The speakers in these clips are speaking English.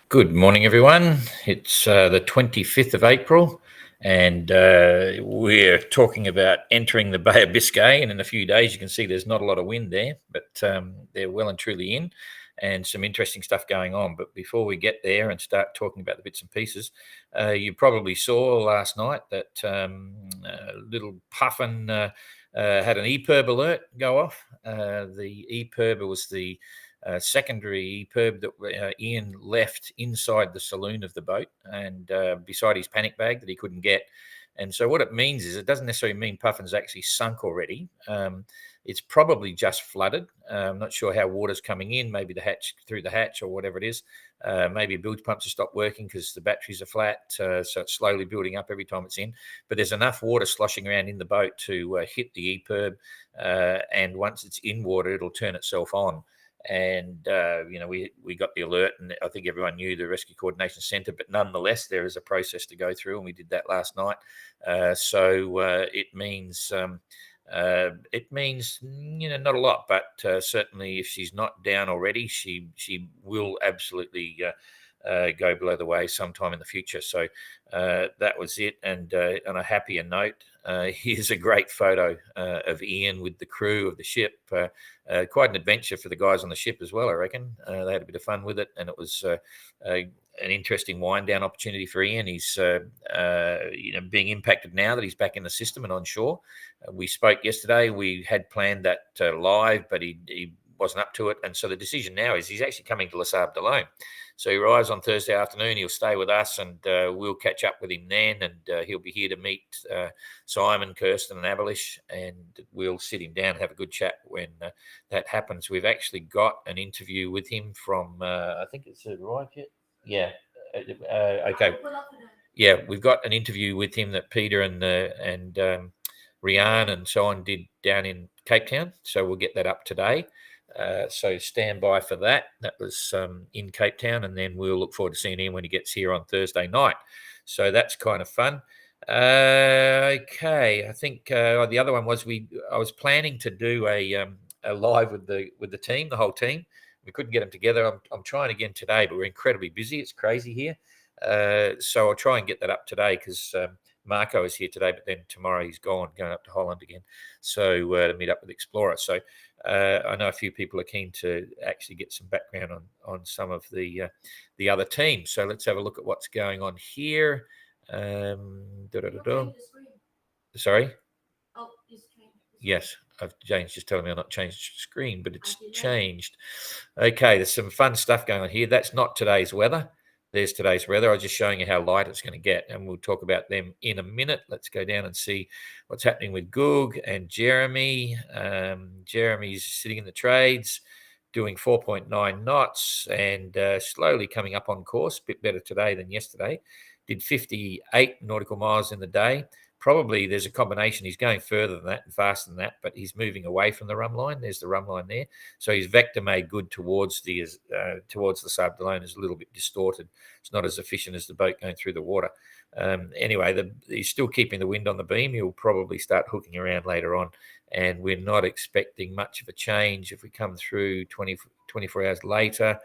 Good morning, everyone. It's the 25th of April, and we're talking about entering the Bay of Biscay. And in a few days, you can see there's not a lot of wind there, but they're well and truly in, and some interesting stuff going on. But before we get there and start talking about the bits and pieces, you probably saw last night that little Puffin had an EPIRB alert go off. The EPIRB was the secondary EPIRB that Ian left inside the saloon of the boat and beside his panic bag that he couldn't get. And so what it means is it doesn't necessarily mean Puffin's actually sunk already. It's probably just flooded. I'm not sure how water's coming in, maybe the hatch through the hatch or whatever it is. Maybe bilge pumps have stopped working because the batteries are flat. So it's slowly building up every time it's in. But there's enough water sloshing around in the boat to hit the EPIRB. And once it's in water, it'll turn itself on. And we got the alert, and I think everyone knew the Rescue Coordination Centre, but nonetheless there is a process to go through, and we did that last night. So it means not a lot, but certainly if she's not down already, she will absolutely go below the waves sometime in the future. So that was it. And on a happier note, here's a great photo of Ian with the crew of the ship. Quite an adventure for the guys on the ship as well, I reckon. They had a bit of fun with it, and it was an interesting wind down opportunity for Ian. He's being impacted now that he's back in the system and on shore. We spoke yesterday. We had planned that live, but he wasn't up to it, and so the decision now is he's actually coming to Les Sables alone. So he arrives on Thursday afternoon. He'll stay with us, and we'll catch up with him then. And he'll be here to meet Simon, Kirsten, and Abelish, and we'll sit him down and have a good chat when that happens. We've actually got an interview with him from, I think it's arrived yet? Yeah. Okay. Yeah, we've got an interview with him that Peter and Rian and so on did down in Cape Town. So we'll get that up today. So stand by for that. That was in Cape Town, and then we'll look forward to seeing him when he gets here on Thursday night. So that's kind of fun. Okay, I think the other one was I was planning to do a live with the team, the whole team. We couldn't get them together. I'm trying again today, but we're incredibly busy. It's crazy here. So I'll try and get that up today because Marco is here today, but then tomorrow he's going up to Holland again. So to meet up with Explorer. So I know a few people are keen to actually get some background on some of the other teams. So let's have a look at what's going on here. Sorry? Oh, yes. Jane's just telling me I'm not changed the screen, but it's changed. Okay, there's some fun stuff going on here. That's not today's weather. There's today's weather. I was just showing you how light it's going to get, and we'll talk about them in a minute. Let's go down and see what's happening with Goog and Jeremy. Jeremy's sitting in the trades, doing 4.9 knots and slowly coming up on course. A bit better today than yesterday. Did 58 nautical miles in the day. Probably there's a combination. He's going further than that and faster than that, but he's moving away from the run line. There's the run line there. So his vector made good towards the Sable d'Olonne is a little bit distorted. It's not as efficient as the boat going through the water. Anyway, he's still keeping the wind on the beam. He'll probably start hooking around later on, and we're not expecting much of a change. If we come through 24 hours later,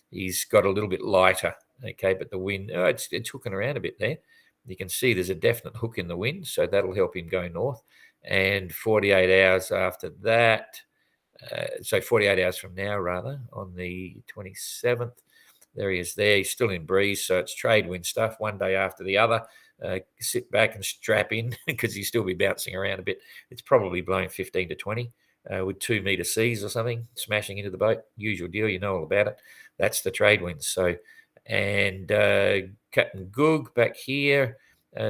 he's got a little bit lighter. Okay, but the wind, it's hooking around a bit there. You can see there's a definite hook in the wind, so that'll help him go north. And 48 hours after that, so 48 hours from now, rather, on the 27th, there he is there. He's still in breeze, so it's trade wind stuff, one day after the other. Sit back and strap in because he'll still be bouncing around a bit. It's probably blowing 15 to 20 with 2 meter seas or something, smashing into the boat. Usual deal, you know all about it. That's the trade wind. So, and Captain Goog back here,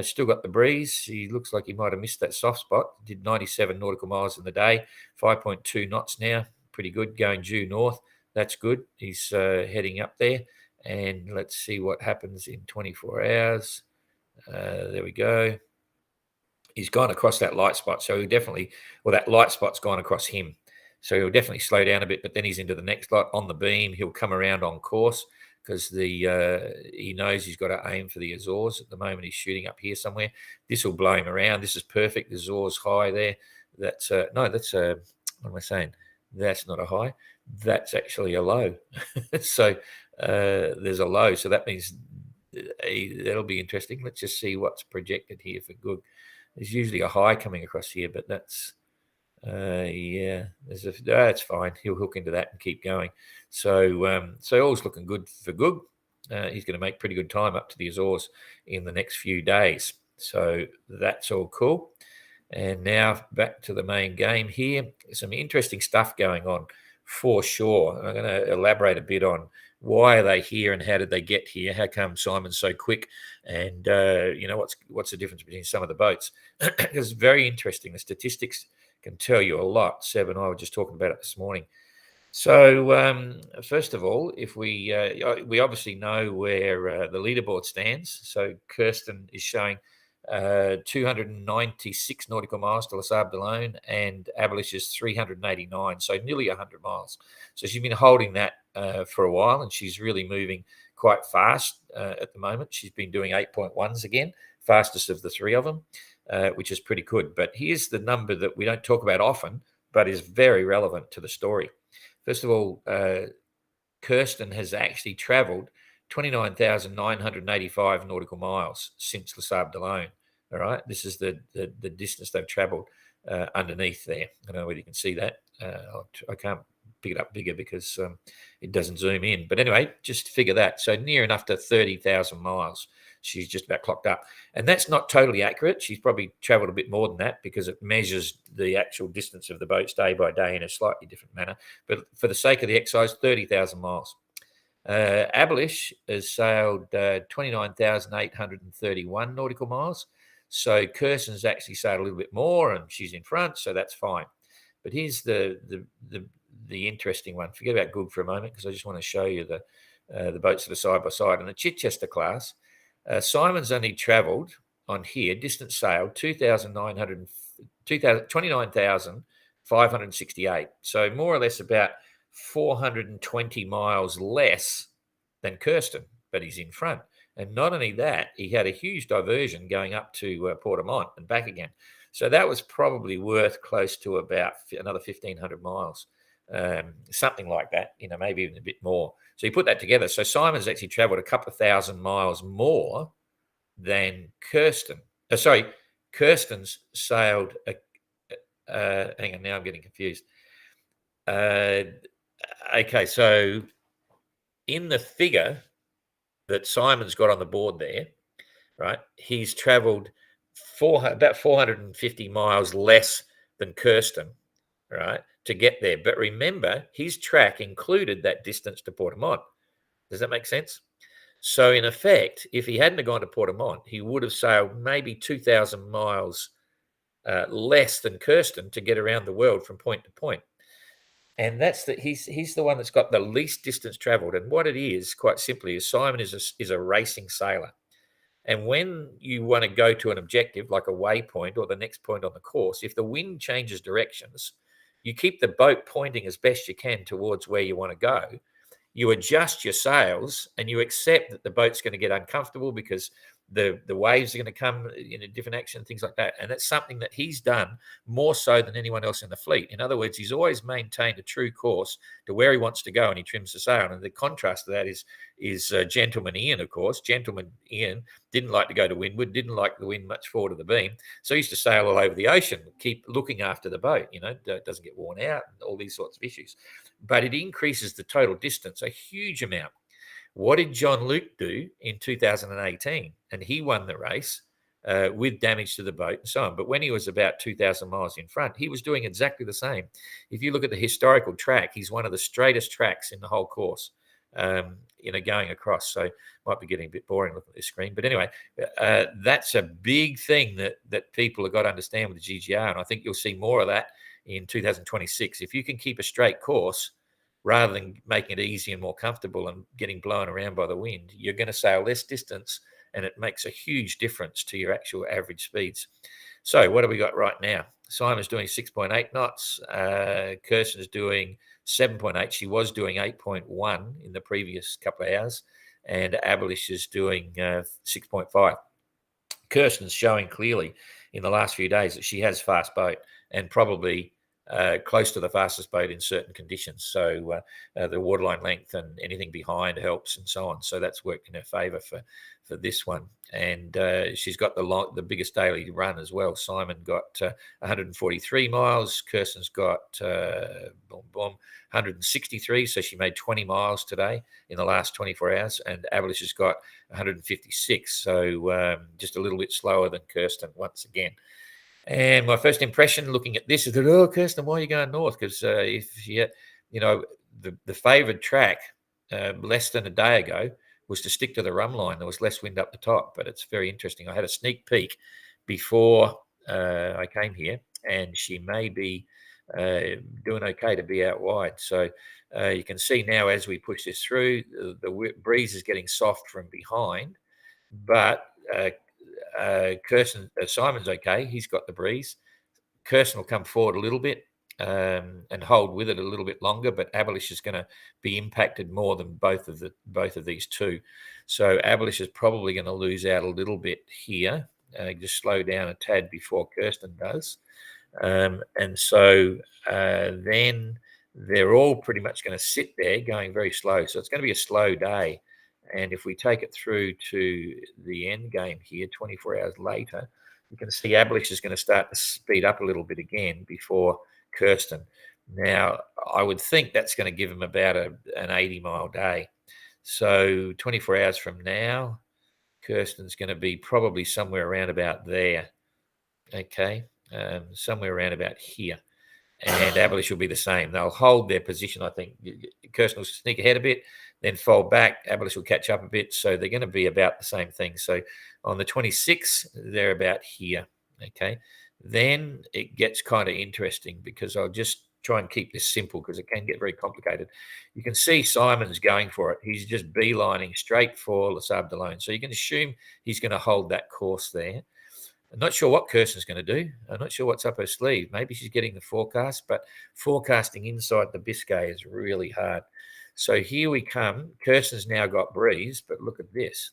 still got the breeze. He looks like he might have missed that soft spot. Did 97 nautical miles in the day, 5.2 knots now. Pretty good, going due north. That's good. He's heading up there. And let's see what happens in 24 hours. There we go. He's gone across that light spot. So he definitely, that light spot's gone across him. So he'll definitely slow down a bit, but then he's into the next light on the beam. He'll come around on course because he knows he's got to aim for the Azores. At the moment, he's shooting up here somewhere. This will blow him around. This is perfect. The Azores high there. That's what am I saying? That's not a high. That's actually a low. So there's a low. So that means that'll be interesting. Let's just see what's projected here for Goog. There's usually a high coming across here, but that's that's fine. He'll hook into that and keep going. So all's looking good for Goog. He's going to make pretty good time up to the Azores in the next few days. So that's all cool. And now back to the main game here. Some interesting stuff going on for sure. I'm going to elaborate a bit on why are they here and how did they get here? How come Simon's so quick? And what's the difference between some of the boats? It's very interesting. The statistics can tell you a lot. Seb and I were just talking about it this morning. So first of all, if we obviously know where the leaderboard stands. So Kirsten is showing 296 nautical miles to Les Sables d'Olonne, and Abelish is 389, so nearly 100 miles. So she's been holding that for a while, and she's really moving quite fast at the moment. She's been doing 8.1s again, fastest of the three of them, which is pretty good. But here's the number that we don't talk about often, but is very relevant to the story. First of all, Kirsten has actually travelled 29,985 nautical miles since Les Sables d'Olonne. All right, this is the distance they've travelled underneath there. I don't know whether you can see that. I can't pick it up bigger because it doesn't zoom in. But anyway, just figure that. So near enough to 30,000 miles. She's just about clocked up. And that's not totally accurate. She's probably travelled a bit more than that because it measures the actual distance of the boats day by day in a slightly different manner. But for the sake of the exercise, 30,000 miles. Abelish has sailed 29,831 nautical miles. So Kirsten's actually sailed a little bit more and she's in front, so that's fine. But here's the interesting one. Forget about Goog for a moment because I just want to show you the boats that are side by side. In the Chichester class, Simon's only travelled on here, distance sailed 29,568. So more or less about 420 miles less than Kirsten, but he's in front. And not only that, he had a huge diversion going up to Port-au-Mont and back again. So that was probably worth close to about another 1,500 miles, something like that, maybe even a bit more. So you put that together. So Simon's actually travelled a couple of thousand miles more than Kirsten. Kirsten's sailed. Hang on, now I'm getting confused. Okay, so in the figure that Simon's got on the board there, right, he's travelled about 450 miles less than Kirsten, right, to get there. But remember, his track included that distance to Port-au-Mont. Does that make sense? So in effect, if he hadn't gone to Port-au-Mont, he would have sailed maybe 2,000 miles less than Kirsten to get around the world from point to point. And he's the one that's got the least distance travelled. And what it is, quite simply, is Simon is a racing sailor. And when you want to go to an objective, like a waypoint or the next point on the course, if the wind changes directions, you keep the boat pointing as best you can towards where you want to go. You adjust your sails and you accept that the boat's going to get uncomfortable because the waves are going to come in a different action, things like that. And that's something that he's done more so than anyone else in the fleet. In other words, he's always maintained a true course to where he wants to go, and he trims the sail. And the contrast to that is Gentleman Ian, of course. Gentleman Ian didn't like to go to windward, didn't like the wind much forward of the beam. So he used to sail all over the ocean, keep looking after the boat, doesn't get worn out, and all these sorts of issues. But it increases the total distance a huge amount. What did John Luke do in 2018? And he won the race with damage to the boat and so on. But when he was about 2,000 miles in front, he was doing exactly the same. If you look at the historical track, he's one of the straightest tracks in the whole course, going across. So might be getting a bit boring looking at this screen. But anyway, that's a big thing that people have got to understand with the GGR. And I think you'll see more of that in 2026. If you can keep a straight course, rather than making it easy and more comfortable and getting blown around by the wind, you're going to sail less distance, and it makes a huge difference to your actual average speeds. So what have we got right now? Simon's doing 6.8 knots. Kirsten's doing 7.8. She was doing 8.1 in the previous couple of hours. And Abelish is doing 6.5. Kirsten's showing clearly in the last few days that she has fast boat and probably close to the fastest boat in certain conditions. So the waterline length and anything behind helps and so on. So that's worked in her favour for this one. And she's got the biggest daily run as well. Simon got 143 miles. Kirsten's got 163. So she made 20 miles today in the last 24 hours. And Avalish has got 156. So just a little bit slower than Kirsten once again. And my first impression looking at this is that, oh, Kirsten, why are you going north? Because if you the favoured track less than a day ago was to stick to the rum line. There was less wind up the top, but it's very interesting. I had a sneak peek before I came here, and she may be doing okay to be out wide. So you can see now as we push this through, the breeze is getting soft from behind, but Simon's okay. He's got the breeze. Kirsten will come forward a little bit and hold with it a little bit longer, but Avalish is going to be impacted more than both of these two. So Avalish is probably going to lose out a little bit here. Just slow down a tad before Kirsten does. And so then they're all pretty much going to sit there going very slow. So it's going to be a slow day. And if we take it through to the end game here, 24 hours later, you can see Avalish is going to start to speed up a little bit again before Kirsten. Now, I would think that's going to give him about an 80-mile day. So 24 hours from now, Kirsten's going to be probably somewhere around about there. Okay, somewhere around about here. And Avalish will be the same. They'll hold their position, I think. Kirsten will sneak ahead a bit, then fold back. Avalish will catch up a bit. So they're going to be about the same thing. So on the 26th, they're about here. Okay. Then it gets kind of interesting because I'll just try and keep this simple because it can get very complicated. You can see Simon's going for it. He's just beelining straight for Les Sables d'Olonne. So you can assume he's going to hold that course there. I'm not sure what Kirsten's going to do. I'm not sure what's up her sleeve. Maybe she's getting the forecast, but forecasting inside the Biscay is really hard. So here we come. Kirsten's now got breeze, but look at this.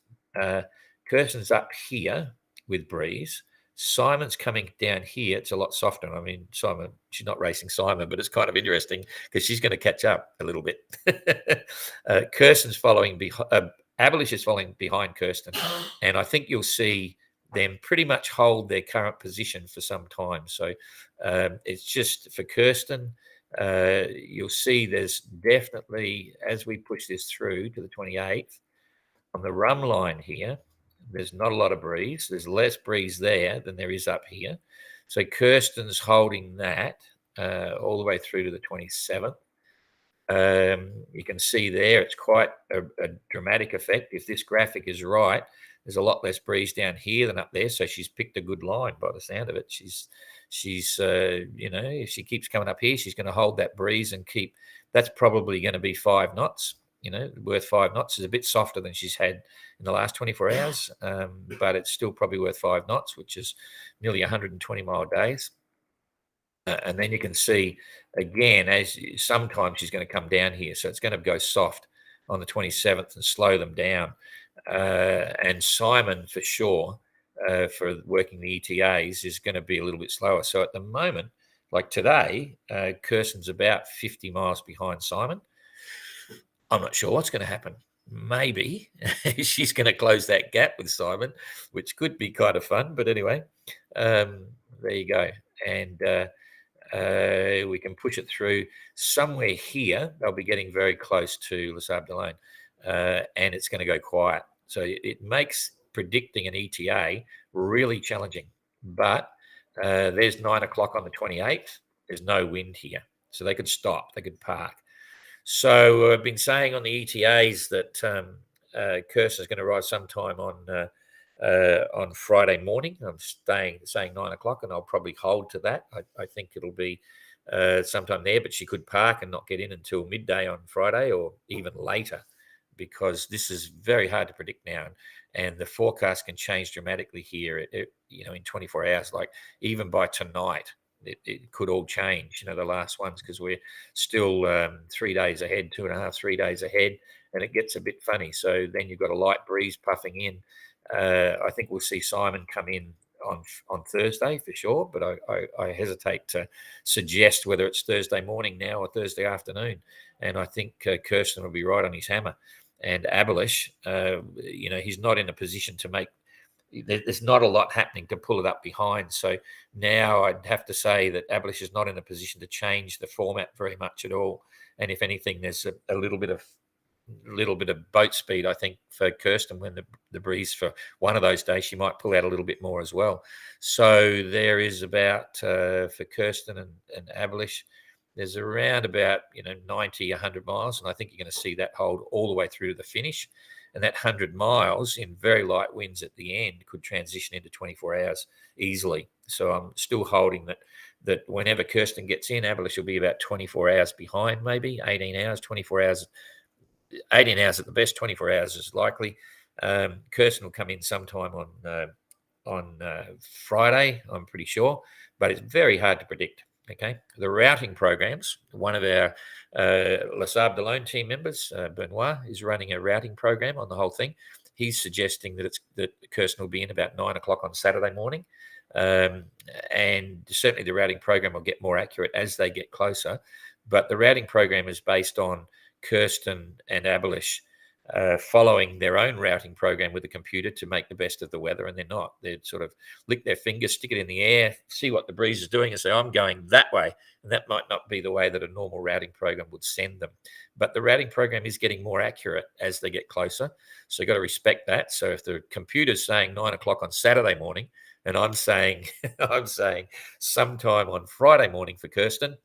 Kirsten's up here with breeze. Simon's coming down here. It's a lot softer. I mean, Simon, she's not racing Simon, but it's kind of interesting because she's going to catch up a little bit. Kirsten's following behind. Avalish is following behind Kirsten, and I think you'll see them pretty much hold their current position for some time. So it's just for Kirsten, you'll see there's definitely, as we push this through to the 28th, on the rum line here, there's not a lot of breeze. There's less breeze there than there is up here. So Kirsten's holding that all the way through to the 27th. You can see there, it's quite a dramatic effect. If this graphic is right, there's a lot less breeze down here than up there. So she's picked a good line by the sound of it. She's if she keeps coming up here, she's going to hold that breeze and keep, that's probably going to be 5 knots, worth 5 knots. Is a bit softer than she's had in the last 24 hours. But it's still probably worth 5 knots, which is nearly 120-mile days. And then you can see again, sometimes she's going to come down here. So it's going to go soft on the 27th and slow them down. And Simon, for sure, for working the ETAs, is going to be a little bit slower. So at the moment, like today, Kirsten's about 50 miles behind Simon. I'm not sure what's going to happen. Maybe she's going to close that gap with Simon, which could be kind of fun. But anyway, there you go. And we can push it through somewhere here. They'll be getting very close to Les Sables d'Olonne, and it's going to go quiet. So it makes predicting an ETA really challenging. But there's 9 o'clock on the 28th. There's no wind here. So they could stop. They could park. So I've been saying on the ETAs that Kirsten's going to arrive sometime on Friday morning. I'm saying 9 o'clock, and I'll probably hold to that. I think it'll be sometime there, but she could park and not get in until midday on Friday or even later, because this is very hard to predict now, and the forecast can change dramatically here. In 24 hours, like even by tonight, it could all change. The last ones, because we're still 3 days ahead, 2.5, 3 days ahead, and it gets a bit funny. So then you've got a light breeze puffing in. I think we'll see Simon come in on Thursday for sure, but I hesitate to suggest whether it's Thursday morning now or Thursday afternoon. And I think Kirsten will be right on his hammer. And Abelish, he's not in a position to make. There's not a lot happening to pull it up behind. So now I'd have to say that Abelish is not in a position to change the format very much at all. And if anything, there's a little bit of boat speed, I think, for Kirsten when the breeze for one of those days, she might pull out a little bit more as well. So there is about, for Kirsten and Abelish, there's around about 90, 100 miles, and I think you're going to see that hold all the way through to the finish. And that 100 miles in very light winds at the end could transition into 24 hours easily. So I'm still holding that whenever Kirsten gets in, Abelish will be about 24 hours behind, maybe 18 hours, 24 hours, 18 hours at the best, 24 hours is likely. Kirsten will come in sometime on Friday, I'm pretty sure, but it's very hard to predict. Okay, the routing programs. One of our Les Sables d'Olonne team members, Benoit, is running a routing program on the whole thing. He's suggesting that Kirsten will be in about 9 o'clock on Saturday morning, and certainly the routing program will get more accurate as they get closer. But the routing program is based on Kirsten and Abelish following their own routing program with the computer to make the best of the weather, and they're not. They sort of lick their fingers, stick it in the air, see what the breeze is doing, and say, I'm going that way. And that might not be the way that a normal routing program would send them. But the routing program is getting more accurate as they get closer. So you've got to respect that. So if the computer's saying 9 o'clock on Saturday morning, and I'm saying sometime on Friday morning for Kirsten,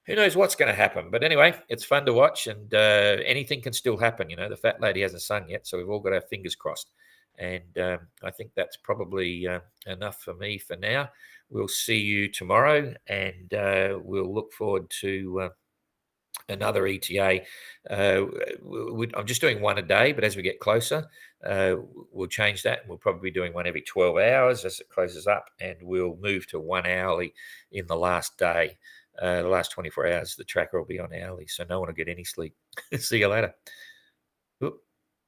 who knows what's going to happen? But anyway, it's fun to watch, and anything can still happen. The fat lady hasn't sung yet, so we've all got our fingers crossed. And I think that's probably enough for me for now. We'll see you tomorrow, and we'll look forward to another ETA. I'm just doing one a day, but as we get closer, we'll change that. And we'll probably be doing one every 12 hours as it closes up, and we'll move to 1 hourly in the last day. The last 24 hours, the tracker will be on hourly, so no one will get any sleep. See you later.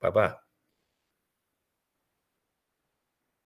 Bye-bye.